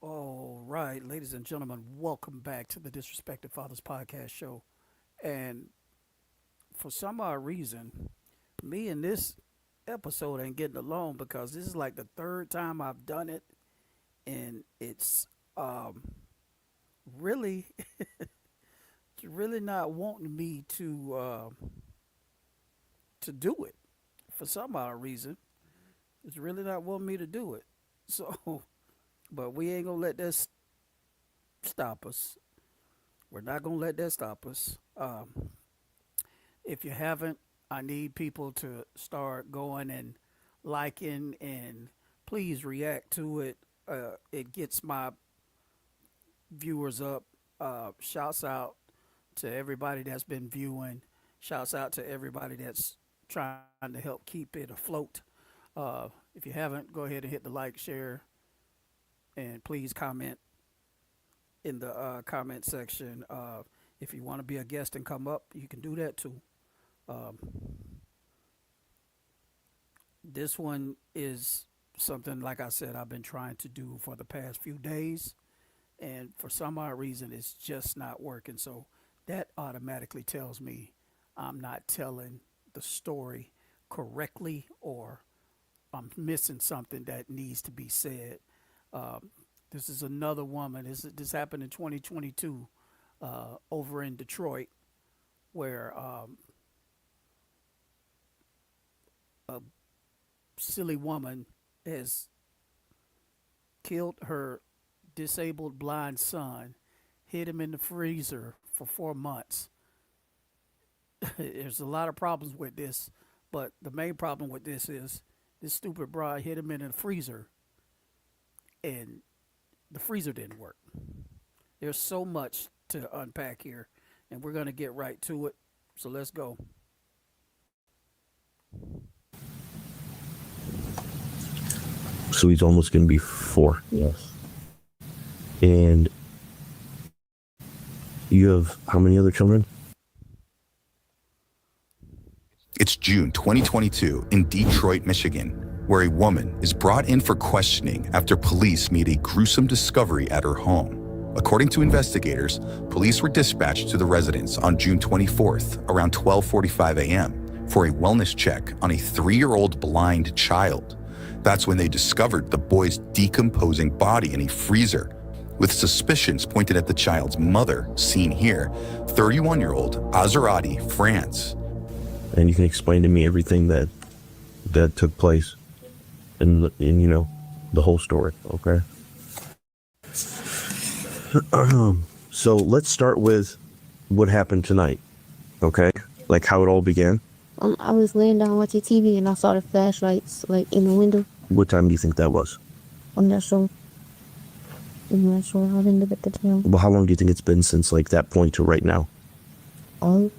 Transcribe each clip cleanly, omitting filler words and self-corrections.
All right, ladies and gentlemen, welcome back to the Disrespected Fathers podcast show. And for some odd reason, me and this episode ain't getting along because this is like the third time I've done it, and it's um, really, it's really not wanting me to do it. For some odd reason, it's really not wanting me to do it. So, but we ain't gonna let that stop us. We're not gonna let that stop us. If you haven't, I need people to start going and liking and please react to it. It gets my viewers up. Shouts out to everybody that's been viewing. Shouts out to everybody that's trying to help keep it afloat. If you haven't, go ahead and hit the like, share, and please comment in the comment section. If you want to be a guest and come up, you can do that too. Um, this one is something, like I said, I've been trying to do for the past few days, and for some odd reason, it's just not working. So that automatically tells me I'm not telling the story correctly, or I'm missing something that needs to be said. Um, this is another woman. This happened in 2022 over in Detroit, where a silly woman has killed her disabled blind son, hid him in the freezer for 4 months. There's a lot of problems with this, but the main problem with this is this stupid bride hid him in a freezer, and the freezer didn't work. There's so much to unpack here, and we're going to get right to it. So let's go. So he's almost going to be 4. Yes. And you have how many other children? It's June 2022 in Detroit, Michigan, where a woman is brought in for questioning after police made a gruesome discovery at her home. According to investigators, police were dispatched to the residence on June 24th around 12:45 a.m. for a wellness check on a 3-year-old blind child. That's when they discovered the boy's decomposing body in a freezer, with suspicions pointed at the child's mother, seen here, 31-year-old Azerati France. And you can explain to me everything that took place in the whole story, okay? So let's start with what happened tonight, okay? Like how it all began. I was laying down watching TV and I saw the flashlights like in the window. What time do you think that was? I'm not sure. I'm not sure. I didn't look at the time. Well, how long do you think it's been since like that point to right now? Oh.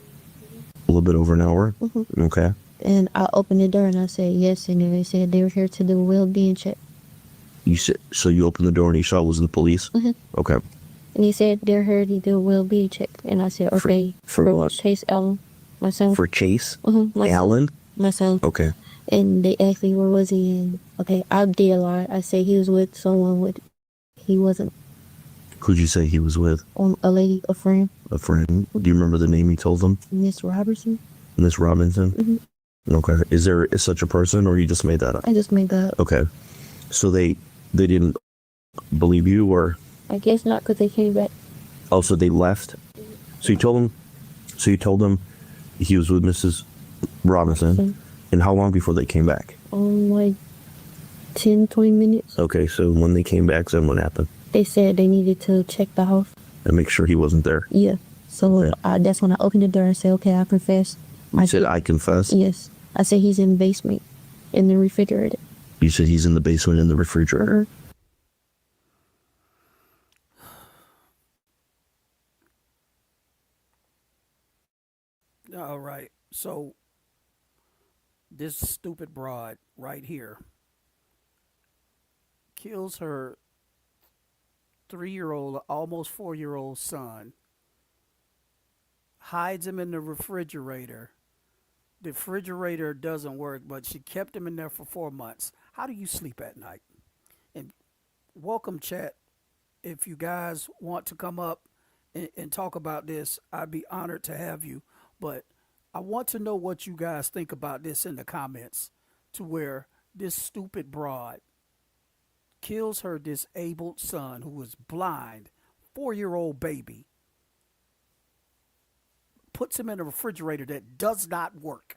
A little bit over an hour? Mm-hmm. Okay. And I opened the door and I said yes, and then they said they were here to do a well-being check. You said, so you opened the door and you saw it was the police? Mm-hmm. Okay. And he said they're here to do a well-being check, and I said okay. For what? Chase Allen, my son. For Chase? Mm-hmm. Allen? My son. Okay. And they asked me where was he, and okay, I did lie. I said he was with someone with. He wasn't. Who'd you say he was with? A lady, a friend. A friend. Do you remember the name you told them? Miss Robertson. Miss Robinson? Mm-hmm. Okay. Is there such a person, or you just made that up? I just made that up. Okay. So they didn't believe you, or? I guess not, because they came back. Oh, so they left? So you told them he was with Mrs. Robinson, Mm-hmm. and how long before they came back? Like 10, 20 minutes. Okay, so when they came back, then what happened? They said they needed to check the house. And make sure he wasn't there. Yeah. So Okay. that's when I opened the door and said, okay, I confess. You said, I confess? Yes. I said he's in the basement, in the refrigerator. You said he's in the basement in the refrigerator? All right. So this stupid broad right here kills her 3-year-old, almost 4-year-old son, hides him in the refrigerator. The refrigerator doesn't work, but she kept him in there for 4 months. How do you sleep at night? And welcome, chat. if you guys want to come up and talk about this, I'd be honored to have you. But I want to know what you guys think about this in the comments, to where this stupid broad kills her disabled son who is blind, 4-year-old baby, puts him in a refrigerator that does not work.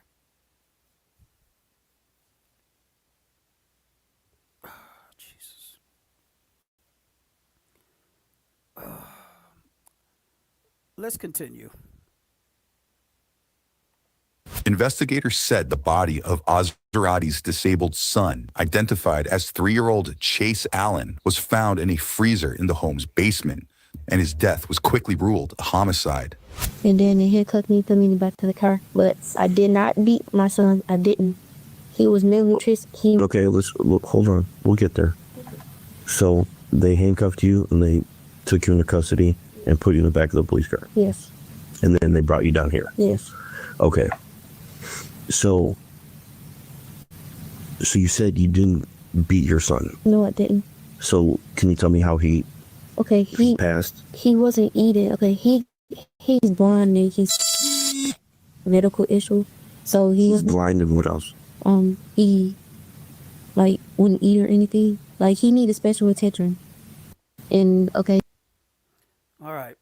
Jesus. Let's continue. Investigators said the body of Ozerati's disabled son, identified as 3-year-old Chase Allen, was found in a freezer in the home's basement, and his death was quickly ruled a homicide. And then he handcuffed me, put me back to the car. But I did not beat my son. I didn't. He was malnourished. Okay, let's look. Hold on, we'll get there. So they handcuffed you and they took you into custody and put you in the back of the police car, Yes. and then they brought you down here. Yes. Okay. So you said you didn't beat your son. No, I didn't. So can you tell me how he Okay, he passed? wasn't eating. Okay, he's blind and he's medical issue. So He's blind and what else? he like wouldn't eat or anything. Like he needed special attention. And okay, All right.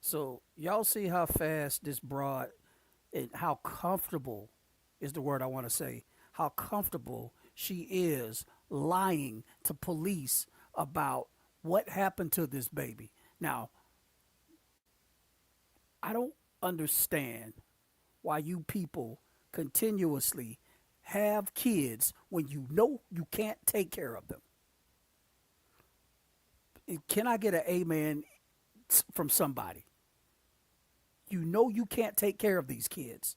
So y'all see how fast this broad and how comfortable is the word I want to say. How comfortable she is lying to police about what happened to this baby. Now, I don't understand why you people continuously have kids when you know you can't take care of them. Can I get an amen from somebody? You know you can't take care of these kids.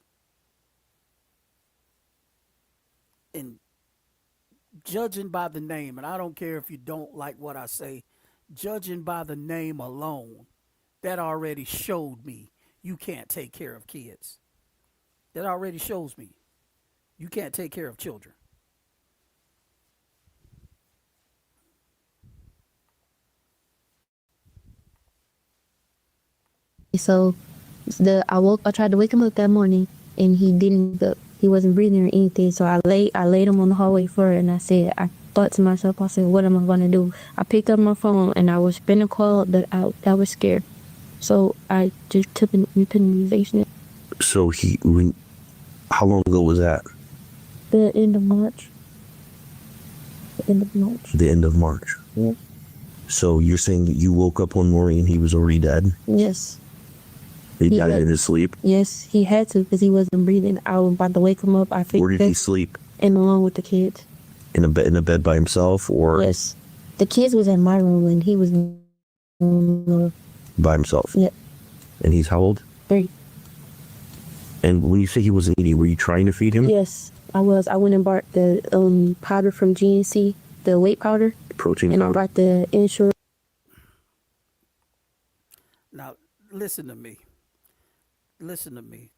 And judging by the name, and I don't care if you don't like what I say, judging by the name alone, that already showed me you can't take care of kids. That already shows me you can't take care of children. so I tried to wake him up that morning and he didn't wake up. He wasn't breathing or anything. So I laid him on the hallway floor and I thought to myself, I said, what am I gonna do? I picked up my phone and I was finna call, but I was scared. So I just took an immunization. So how long ago was that? The end of March. The end of March. The end of March. Yeah. So you're saying that you woke up one morning and he was already dead? Yes. He He died had- in his sleep? Yes, he had to because he wasn't breathing. I was about to wake him up. I Where figured did he sleep? and along with the kids. In a bed by himself or Yes. The kids was in my room and he was in by himself? yeah, And he's how old? 3. And when you say he wasn't eating, were you trying to feed him? Yes, I was. I went and bought the powder from GNC, the weight powder, Protein and I powder? bought the insure. Now, listen to me. Listen to me.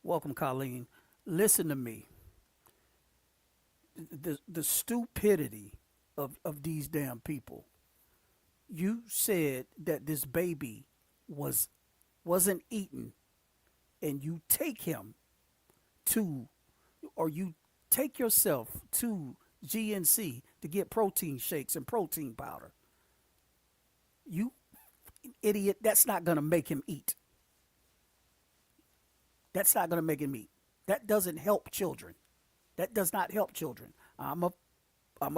Welcome, Colleen. Listen to me. The stupidity of these damn people. You said that this baby wasn't eaten, and you take him to, or you take yourself to GNC to get protein shakes and protein powder. You idiot, that's not going to make him eat. That's not going to make him eat. That doesn't help children. That does not help children. I'm a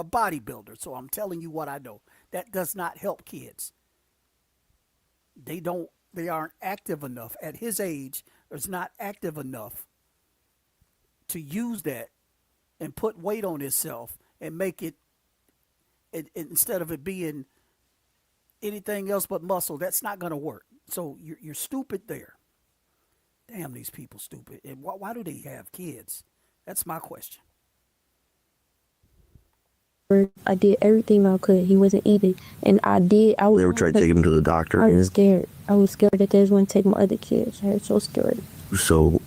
bodybuilder, so I'm telling you what I know. That does not help kids. They aren't active enough. At his age, is not active enough to use that and put weight on himself and make it instead of it being anything else but muscle. That's not going to work. So you're stupid there. Damn, these people stupid. And why do they have kids? That's my question. I did everything I could. He wasn't eating, and I did. I was. They were trying to take him to the doctor. I was scared. I was scared that they was going to take my other kids. I was so scared. So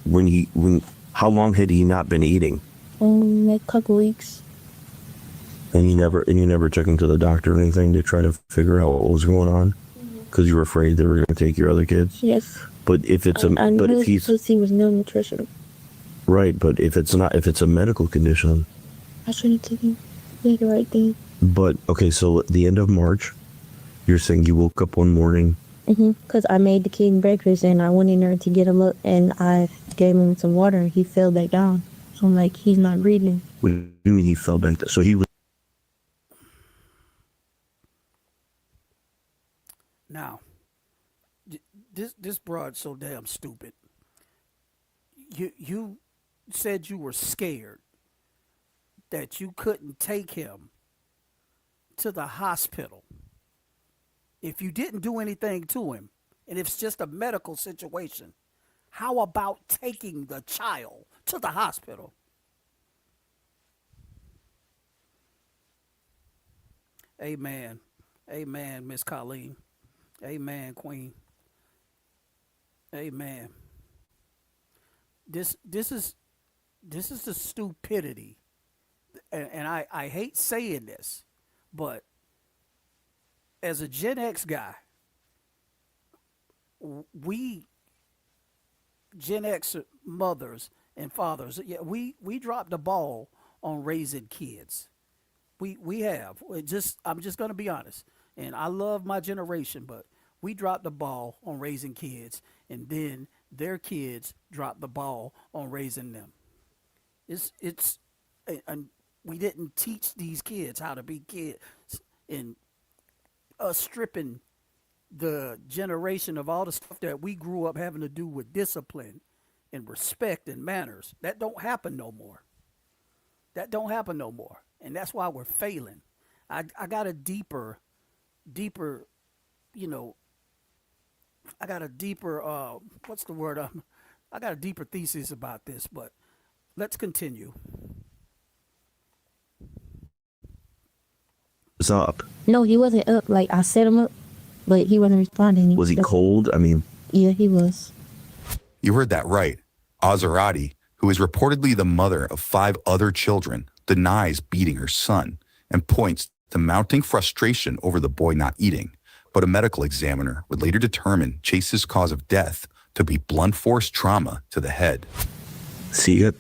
how long had he not been eating? A couple weeks. And you never took him to the doctor or anything to try to figure out what was going on because you were afraid they were going to take your other kids. Yes. But if it's a, I but knew if he's because he was malnutrition. right, but if it's not, if it's a medical condition, I shouldn't take him. Did the right thing. but okay, so at the end of March, you're saying you woke up one morning. Because I made the kid breakfast and I went in there to get him up and I gave him some water and he fell back down. So I'm like, he's not breathing. What do you mean he fell back? So he was. Now, this broad's so damn stupid. You said you were scared that you couldn't take him to the hospital if you didn't do anything to him, and if it's just a medical situation. How about taking the child to the hospital? Amen. Amen, Miss Colleen. Amen, Queen. Amen. This is the stupidity, and I hate saying this, but as a Gen X guy, we Gen X mothers and fathers, yeah, we dropped the ball on raising kids. We have. I'm just gonna be honest, and I love my generation, but we dropped the ball on raising kids, and then their kids dropped the ball on raising them. It's and we didn't teach these kids how to be kids, and us stripping the generation of all the stuff that we grew up having to do with discipline and respect and manners. That don't happen no more. That don't happen no more. And that's why we're failing. I got a deeper, you know, I got a deeper, what's the word? I got a deeper thesis about this, but let's continue. Was up. No, he wasn't up. Like, I set him up, but he wasn't responding. Was he cold? I mean, Yeah, he was. You heard that right. Azarati, who is reportedly the mother of 5 other children, denies beating her son and points to mounting frustration over the boy not eating. But a medical examiner would later determine Chase's cause of death to be blunt force trauma to the head. see it.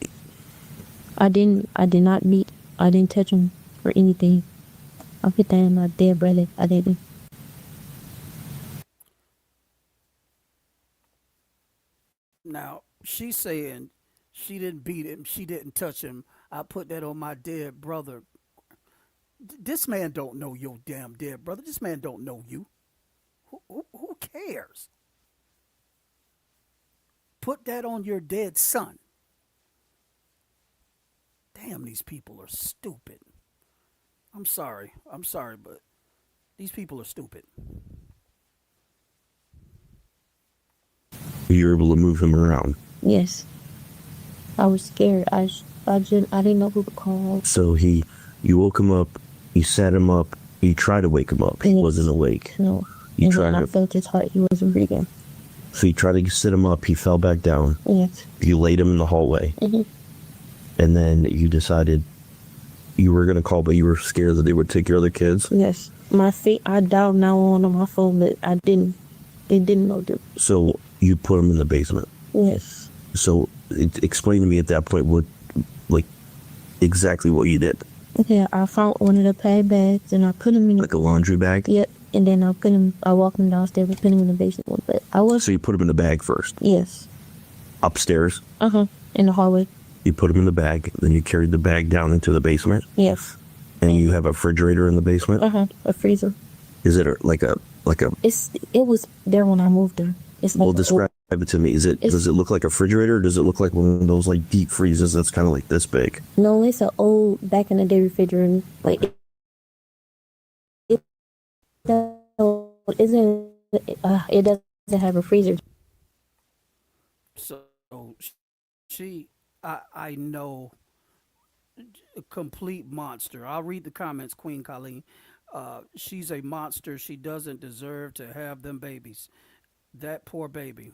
I did not beat, I didn't touch him or anything. I put that in my dead brother. I didn't. Now, she's saying she didn't beat him, she didn't touch him. I put that on my dead brother. This man don't know your damn dead brother. This man don't know you. Who cares? Put that on your dead son. Damn, these people are stupid. I'm sorry, but these people are stupid. You were able to move him around. Yes. I was scared. I didn't know who to call. So you woke him up, you sat him up, you tried to wake him up. He Yes. wasn't awake. No. You And tried when I to, felt his heart, he wasn't breathing. so you tried to sit him up, he fell back down. Yes. You laid him in the hallway. Mhm. And then you decided you were going to call, but you were scared that they would take your other kids. Yes. My feet, I dialed 911 on my phone, but I didn't. It didn't know them. So you put him in the basement. Yes. So explain to me at that point what, like, exactly what you did. Okay, I found one of the pad bags and I put him in. Like a laundry bag. Yep. And then I walked him downstairs and put him in the basement one. But I was. So you put him in the bag first. Yes. Upstairs, In the hallway. you put him in the bag. Then you carried the bag down into the basement. Yes. And you have a refrigerator in the basement. A freezer. Is it like a It was there when I moved there. It's like well, describe it to me. Is it, does it look like a refrigerator? Or does it look like one of those like deep freezers that's kind of like this big? No, it's an old back in the day refrigerator. Like it isn't. It doesn't have a freezer. So I know, a complete monster. I'll read the comments, Queen Colleen. She's a monster. She doesn't deserve to have them babies. That poor baby.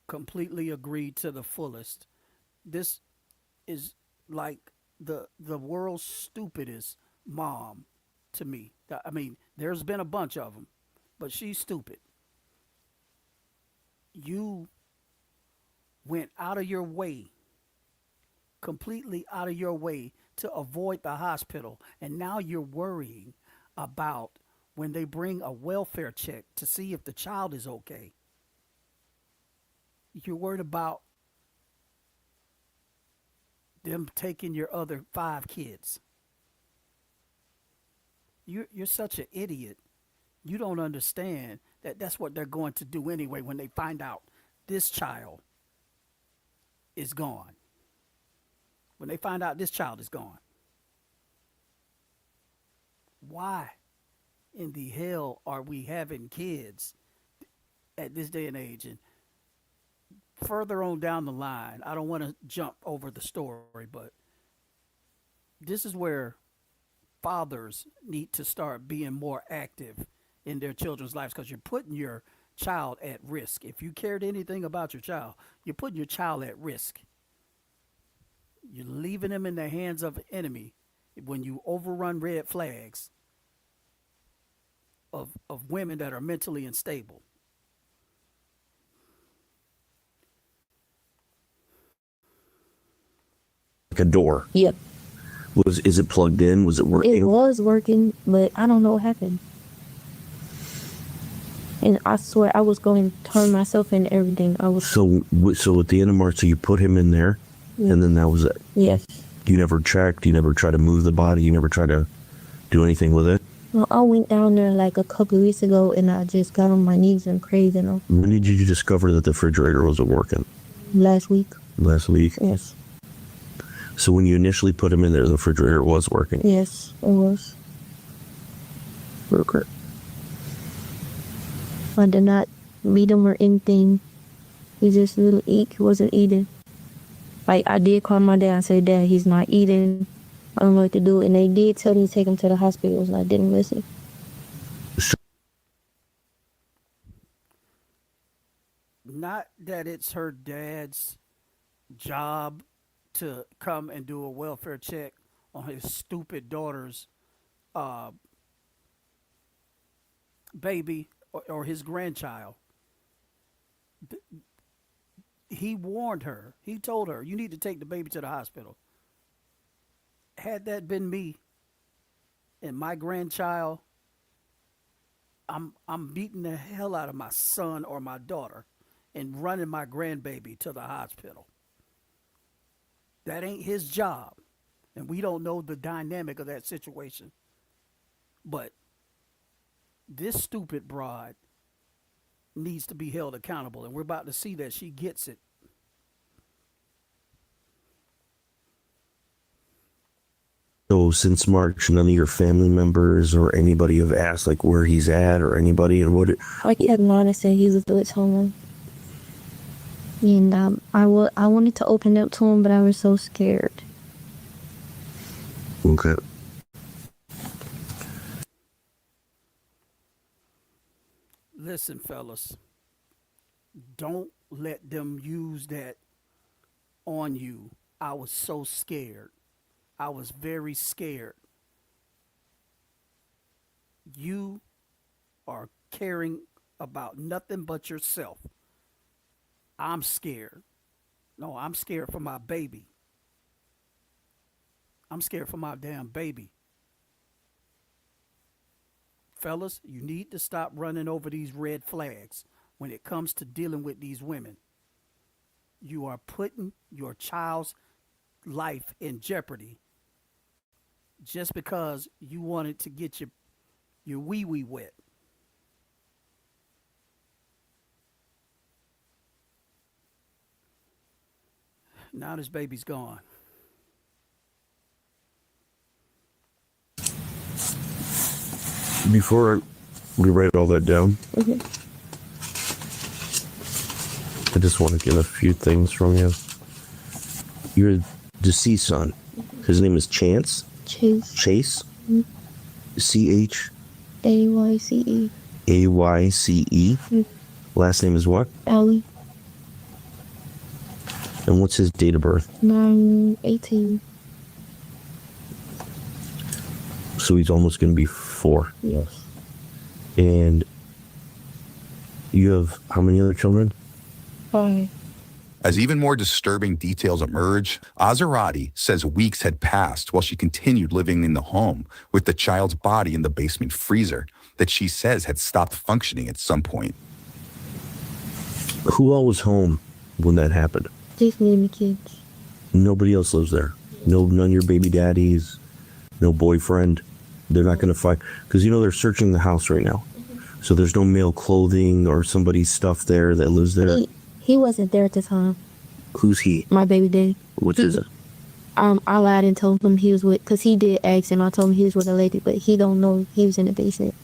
Completely agreed to the fullest. This is like the world's stupidest mom to me. I mean, there's been a bunch of them, but she's stupid. You went out of your way, completely out of your way to avoid the hospital, and now you're worrying about when they bring a welfare check to see if the child is okay. You're worried about them taking your other 5 kids. You're such an idiot. You don't understand that that's what they're going to do anyway when they find out this child is gone. When they find out this child is gone. Why in the hell are we having kids at this day and age? And further on down the line, I don't want to jump over the story, but this is where fathers need to start being more active in their children's lives, because you're putting your child at risk. If you cared anything about your child, you're putting your child at risk. You're leaving them in the hands of an enemy when you overrun red flags of women that are mentally unstable. Like a door. Yep. Is it plugged in? Was it working? It was working, but I don't know what happened. And I swear I was going to turn myself in everything. I was. So at the end of March, so you put him in there, and then that was it. Yes. You never checked. You never tried to move the body. You never tried to do anything with it. Well, I went down there like a couple of weeks ago, and I just got on my knees and prayed, When did you discover that the refrigerator wasn't working? last week. Last week. Yes. So when you initially put him in there, the refrigerator was working. Yes, it was. Okay. I did not beat him or anything. He just didn't eat. He wasn't eating. Like, I did call my dad and say, Dad, he's not eating. I don't know what to do. And they did tell me to take him to the hospital, and I didn't listen. Not that it's her dad's job to come and do a welfare check on his stupid daughter's baby or his grandchild. He warned her. He told her, you need to take the baby to the hospital. Had that been me and my grandchild, I'm beating the hell out of my son or my daughter and running my grandbaby to the hospital. That ain't his job. And we don't know the dynamic of that situation. But this stupid broad needs to be held accountable, and we're about to see that she gets it. So since March, none of your family members or anybody have asked like where he's at or anybody and what? Like, he had mom and said he was at home. And I wanted to open up to him, but I was so scared. Okay. Listen, fellas, don't let them use that on you. I was so scared. I was very scared. You are caring about nothing but yourself. I'm scared. No, I'm scared for my baby. I'm scared for my damn baby. Fellas, you need to stop running over these red flags when it comes to dealing with these women. You are putting your child's life in jeopardy just because you wanted to get your wee-wee wet. Now this baby's gone. Before we write all that down, Okay. I just want to get a few things from you. Your deceased son, his name is Chance? Chase. Chase? CHAYCE? AYCE. Last name is what? Allie. And what's his date of birth? 9/18. So he's almost going to be 4. Yes. And you have how many other children? 5. As even more disturbing details emerge, Azarati says weeks had passed while she continued living in the home with the child's body in the basement freezer that she says had stopped functioning at some point. Who all was home when that happened? Just me and the kids. Nobody else lives there. None of your baby daddies, no boyfriend. They're not going to find, because they're searching the house right now. So there's no male clothing or somebody's stuff there that lives there. He wasn't there at the time. Who's he? My baby daddy. What's his? I lied and told him he was with, because he did ask him. I told him he was with a lady, but he don't know he was in the basement.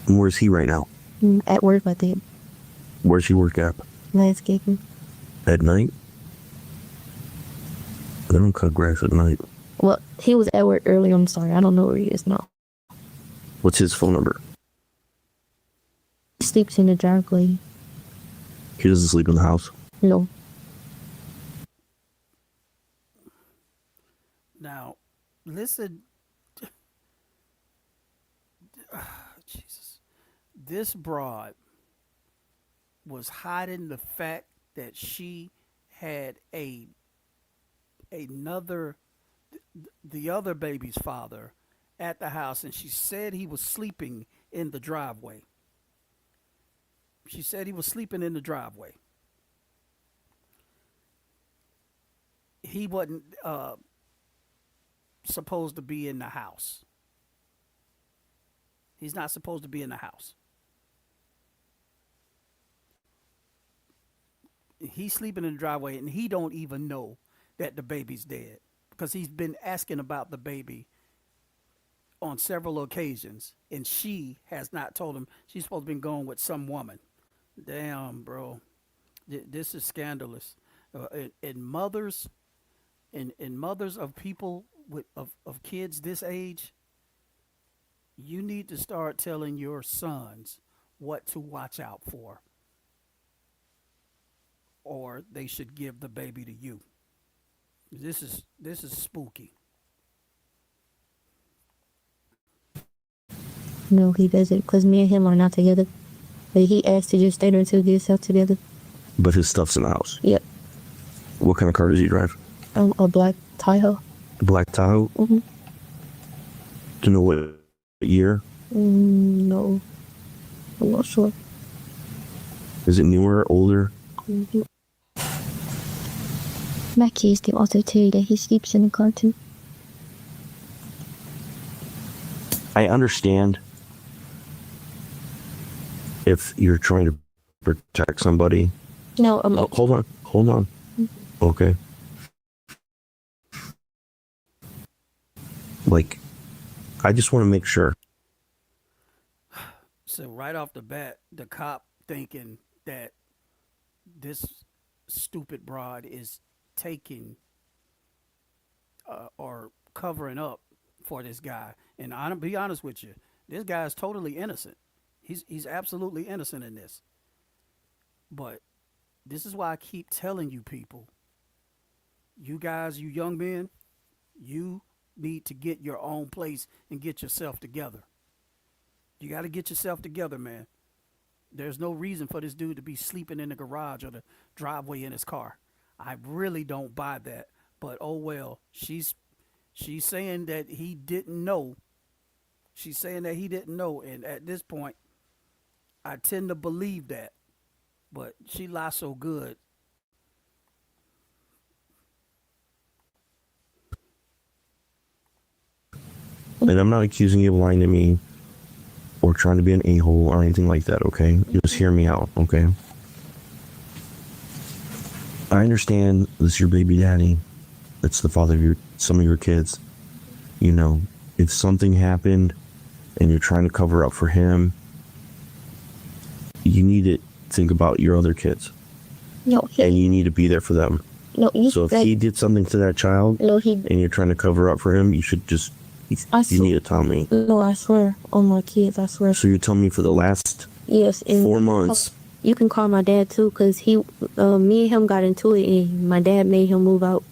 And where's he right now? At work, I think. Where's he work at? Landscaping. At night? They don't cut grass at night. Well, he was at work earlier. I'm sorry. I don't know where he is now. What's his phone number? He sleeps in the driveway. He doesn't sleep in the house. No. Now, listen. Jesus. This broad was hiding the fact that she had the other baby's father at the house, and she said he was sleeping in the driveway. She said he was sleeping in the driveway. He wasn't supposed to be in the house. He's not supposed to be in the house. He's sleeping in the driveway, and he don't even know that the baby's dead, because he's been asking about the baby on several occasions, and she has not told him. She's supposed to be going with some woman. Damn, bro, this is scandalous. And mothers of people of kids this age, you need to start telling your sons what to watch out for, or they should give the baby to you. This is spooky. No, he doesn't, because me and him are not together. But he asked to just stay there until we get ourselves together. But his stuff's in the house. Yep. What kind of car does he drive? A black Tahoe. Black Tahoe? Mm-hmm. Do you know what year? No. I'm not sure. Is it newer, older? Mm-hmm. My kids can also tell you that he sleeps in the car too. I understand if you're trying to protect somebody. No, Oh, hold on. Okay. Like, I just want to make sure. So right off the bat, the cop thinking that this stupid broad is taking or covering up for this guy. And I'll be honest with you, this guy is totally innocent. He's absolutely innocent in this. But this is why I keep telling you people, you guys, you young men, you need to get your own place and get yourself together. You got to get yourself together, man. There's no reason for this dude to be sleeping in the garage or the driveway in his car. I really don't buy that. But oh well, she's saying that he didn't know. She's saying that he didn't know, and at this point, I tend to believe that. But she lies so good. And I'm not accusing you of lying to me or trying to be an a-hole or anything like that, okay? Just hear me out, okay? I understand this is your baby daddy. It's the father of some of your kids. You know, if something happened and you're trying to cover up for him, you need to think about your other kids. No, And you need to be there for them. no, So if he did something to that child no, he, and you're trying to cover up for him, you should just, you need to tell me. no, I swear on my kids, I swear. So you're telling me for the last Yes, and 4 months, you can call my dad too, cause me and him got into it, and my dad made him move out.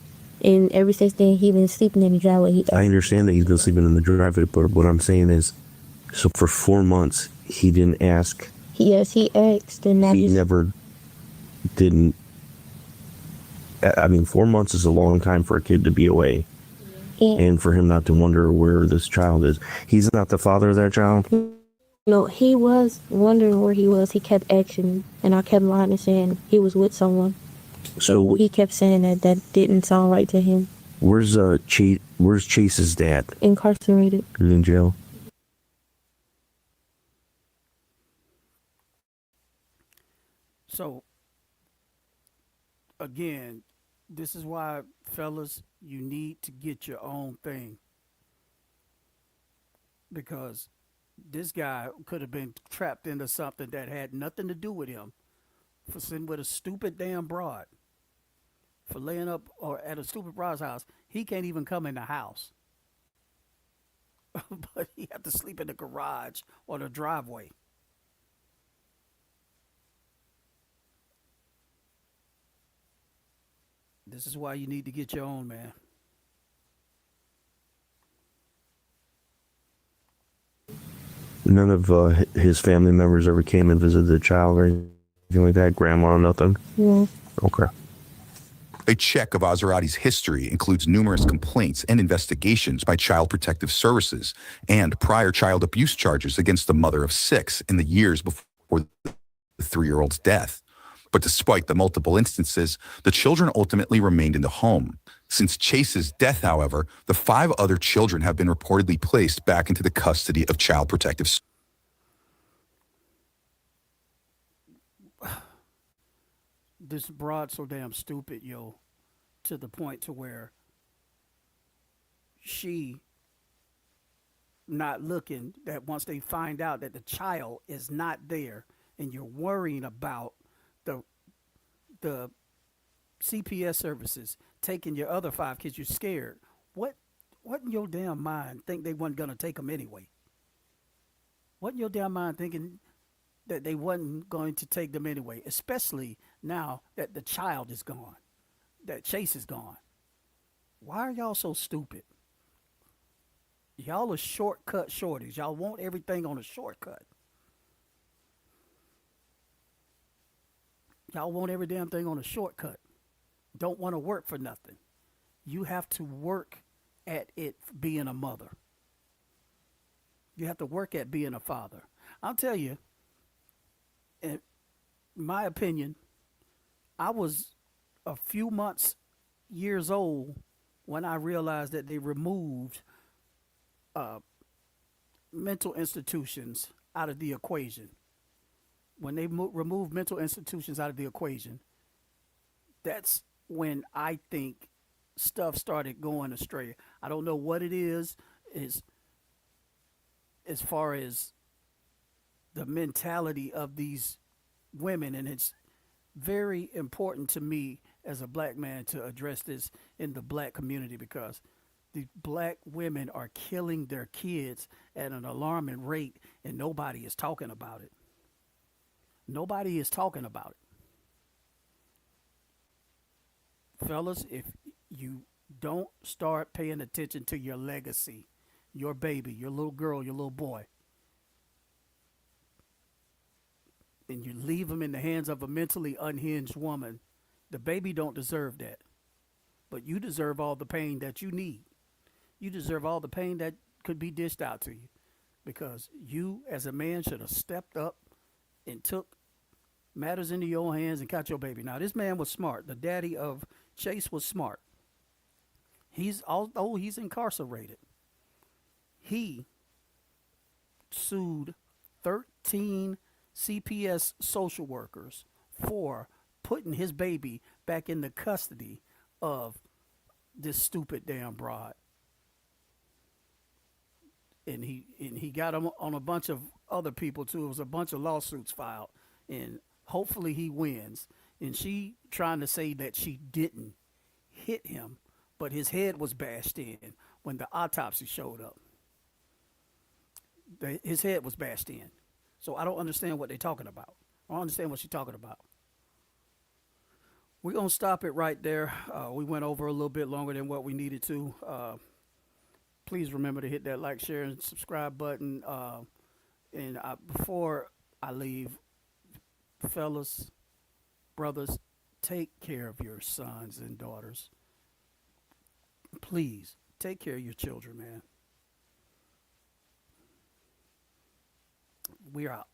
And ever since then, he been sleeping in the driveway. I understand that he's been sleeping in the driveway, but what I'm saying is, so for 4 months, he didn't ask. Yes, he asked, and I He just never didn't. I mean, 4 months is a long time for a kid to be away, and, and for him not to wonder where this child is. He's not the father of that child. no, he was wondering where he was. He kept asking me, and I kept lying and saying he was with someone. So He kept saying that didn't sound right to him. where's Where's Chase's dad? Incarcerated. He's in jail. So again, this is why, fellas, you need to get your own thing, because this guy could have been trapped into something that had nothing to do with him for sitting with a stupid damn broad, for laying up or at a stupid broad's house. He can't even come in the house, but he had to sleep in the garage or the driveway. This is why you need to get your own, man. None of his family members ever came and visited the child or anything like that. Grandma, nothing. Yeah. Okay. A check of Azarati's history includes numerous complaints and investigations by Child Protective Services and prior child abuse charges against the mother of 6 in the years before the 3-year-old's death. But despite the multiple instances, the children ultimately remained in the home. Since Chase's death, however, the 5 other children have been reportedly placed back into the custody of Child Protective Services. This broad so damn stupid, yo, to the point to where she not looking, that once they find out that the child is not there and you're worrying about the CPS services taking your other 5 kids, you're scared. What in your damn mind think they wasn't gonna take them anyway? What in your damn mind thinking that they wasn't going to take them anyway, especially now that the child is gone, that Chase is gone? Why are y'all so stupid? Y'all are shortcut shorties. Y'all want everything on a shortcut. Y'all want every damn thing on a shortcut. Don't want to work for nothing. You have to work at it being a mother. You have to work at being a father. I'll tell you, in my opinion, I was a few months, years old when I realized that they removed mental institutions out of the equation. When they removed mental institutions out of the equation, that's when I think stuff started going astray. I don't know what it is as far as the mentality of these women, and it's very important to me as a black man to address this in the black community, because the black women are killing their kids at an alarming rate and nobody is talking about it. Nobody is talking about it. Fellas, if you don't start paying attention to your legacy, your baby, your little girl, your little boy, and you leave them in the hands of a mentally unhinged woman, the baby don't deserve that. But you deserve all the pain that you need. You deserve all the pain that could be dished out to you, because you as a man should have stepped up and took matters into your own hands and caught your baby. Now, this man was smart. The daddy of Chase was smart. Although he's incarcerated, he sued 13 CPS social workers for putting his baby back in the custody of this stupid damn broad. And he got him on a bunch of other people too. It was a bunch of lawsuits filed, and hopefully he wins. And she trying to say that she didn't hit him, but his head was bashed in when the autopsy showed up. His head was bashed in. So I don't understand what they're talking about. I don't understand what she's talking about. We're going to stop it right there. We went over a little bit longer than what we needed to. Please remember to hit that like, share, and subscribe button. Before I leave, fellas, brothers, take care of your sons and daughters. Please take care of your children, man. We're out.